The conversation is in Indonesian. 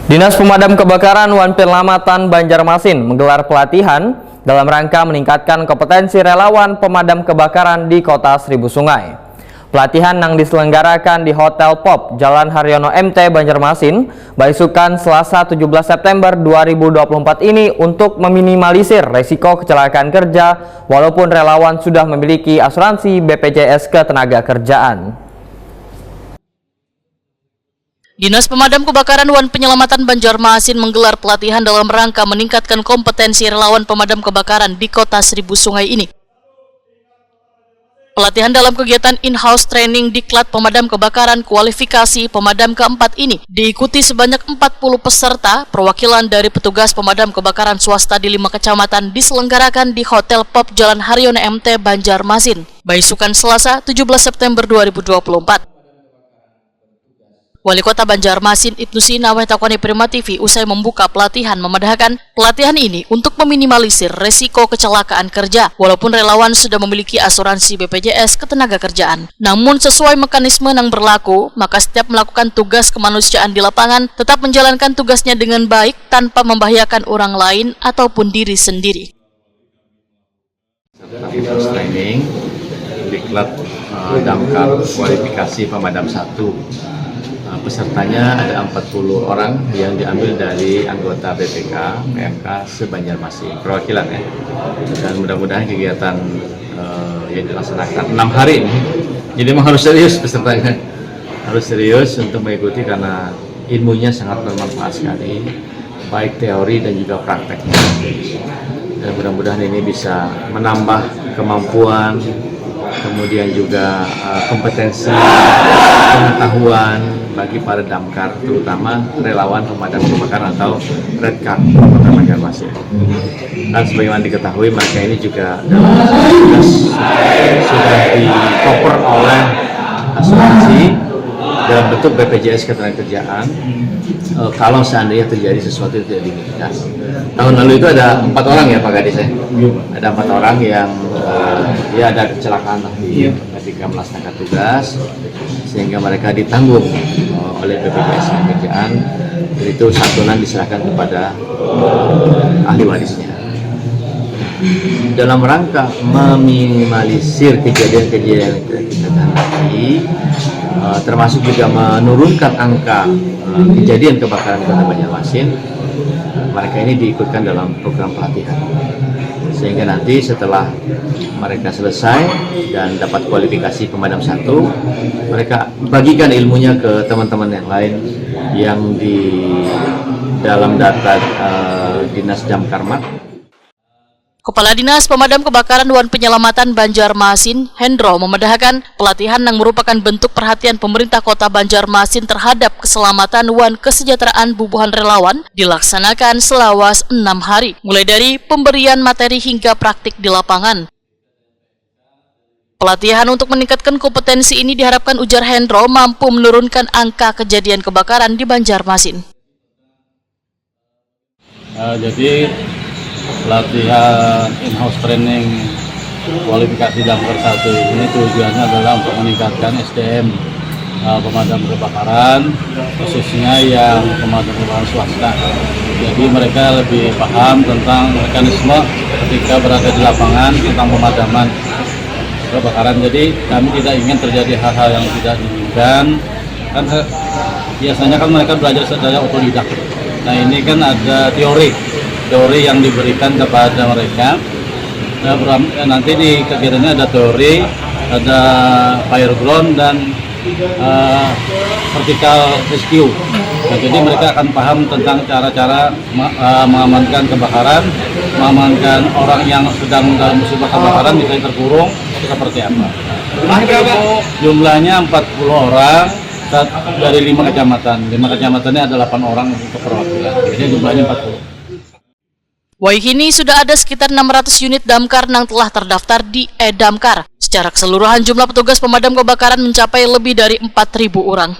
Dinas Pemadam Kebakaran Wan Penyelamatan Banjarmasin menggelar pelatihan dalam rangka meningkatkan kompetensi relawan pemadam kebakaran di Kota Seribu Sungai. Pelatihan yang diselenggarakan di Hotel Pop, Jalan Haryono MT Banjarmasin, Baisukan Selasa 17 September 2024 ini untuk meminimalisir resiko kecelakaan kerja walaupun relawan sudah memiliki asuransi BPJS Ketenagakerjaan. Dinas Pemadam Kebakaran Wan Penyelamatan Banjarmasin menggelar pelatihan dalam rangka meningkatkan kompetensi relawan pemadam kebakaran di Kota Seribu Sungai ini. Pelatihan dalam kegiatan in-house training Diklat Pemadam Kebakaran Kualifikasi Pemadam keempat ini diikuti sebanyak 40 peserta perwakilan dari petugas pemadam kebakaran swasta di 5 kecamatan diselenggarakan di Hotel Pop Jalan Haryono MT Banjarmasin, Baisukan Selasa 17 September 2024. Wali Kota Banjarmasin Ibnu Sina Wahtakoni Prima TV usai membuka pelatihan memedahkan pelatihan ini untuk meminimalisir resiko kecelakaan kerja walaupun relawan sudah memiliki asuransi BPJS Ketenagakerjaan. Namun sesuai mekanisme yang berlaku, maka setiap melakukan tugas kemanusiaan di lapangan tetap menjalankan tugasnya dengan baik tanpa membahayakan orang lain ataupun diri sendiri. Training Diklat Damkar Kualifikasi Pemadam 1. Pesertanya ada 40 orang yang diambil dari anggota BPK, PMK se-Banjarmasin, perwakilan ya. Dan mudah-mudahan kegiatan yang dilaksanakan 6 hari ini, jadi memang harus serius pesertanya, harus serius untuk mengikuti karena ilmunya sangat bermanfaat sekali, baik teori dan juga prakteknya. Dan mudah-mudahan ini bisa menambah kemampuan, kemudian juga kompetensi, pengetahuan bagi para damkar, terutama relawan pemadam kebakaran atau Redcard Kota Banjarmasin. Dan sebagaimana diketahui, mereka ini juga dalam tugas sudah di-cover oleh asuransi dalam bentuk BPJS Ketenagakerjaan kalau seandainya terjadi sesuatu yang tidak diinginkan. Tahun lalu itu ada 4 orang ya Pak Gadis ya? Ada 4 orang yang ya ada kecelakaan ketika melaksanakan tugas sehingga mereka ditanggung oleh BPJS Ketenagakerjaan, dan itu santunan diserahkan kepada ahli warisnya. Dalam rangka meminimalisir kejadian-kejadian yang kita hadapi, termasuk juga menurunkan angka kejadian kebakaran Kota Banjarmasin, mereka ini diikutkan dalam program pelatihan. Sehingga nanti setelah mereka selesai dan dapat kualifikasi pemadam 1, mereka bagikan ilmunya ke teman-teman yang lain yang di dalam data Dinas Damkarmat. Kepala Dinas Pemadam Kebakaran Wan Penyelamatan Banjarmasin, Hendro, memedahkan pelatihan yang merupakan bentuk perhatian pemerintah Kota Banjarmasin terhadap keselamatan wan kesejahteraan bubuhan relawan dilaksanakan selawas 6 hari, mulai dari pemberian materi hingga praktik di lapangan. Pelatihan untuk meningkatkan kompetensi ini diharapkan, ujar Hendro, mampu menurunkan angka kejadian kebakaran di Banjarmasin. Jadi pelatihan in-house training kualifikasi damkar 1 ini tujuannya adalah untuk meningkatkan SDM pemadam kebakaran, khususnya yang pemadam kebakaran swasta. Jadi mereka lebih paham tentang mekanisme ketika berada di lapangan tentang pemadaman kebakaran. Jadi kami tidak ingin terjadi hal-hal yang tidak diinginkan. Kan biasanya kan mereka belajar secara otodidak. Nah ini kan ada teori yang diberikan kepada mereka. Nanti di kegiatannya ada teori, ada fire ground dan vertical rescue. Nah, jadi mereka akan paham tentang cara-cara mengamankan kebakaran, mengamankan orang yang sedang dalam musibah kebakaran, misalnya terkurung, itu seperti apa. Jumlahnya 40 orang dari 5 kecamatan. 5 kecamatannya ada 8 orang untuk perwakilan. Jadi jumlahnya 40. Kini sudah ada sekitar 600 unit damkar yang telah terdaftar di e-Damkar. Secara keseluruhan jumlah petugas pemadam kebakaran mencapai lebih dari 4.000 orang.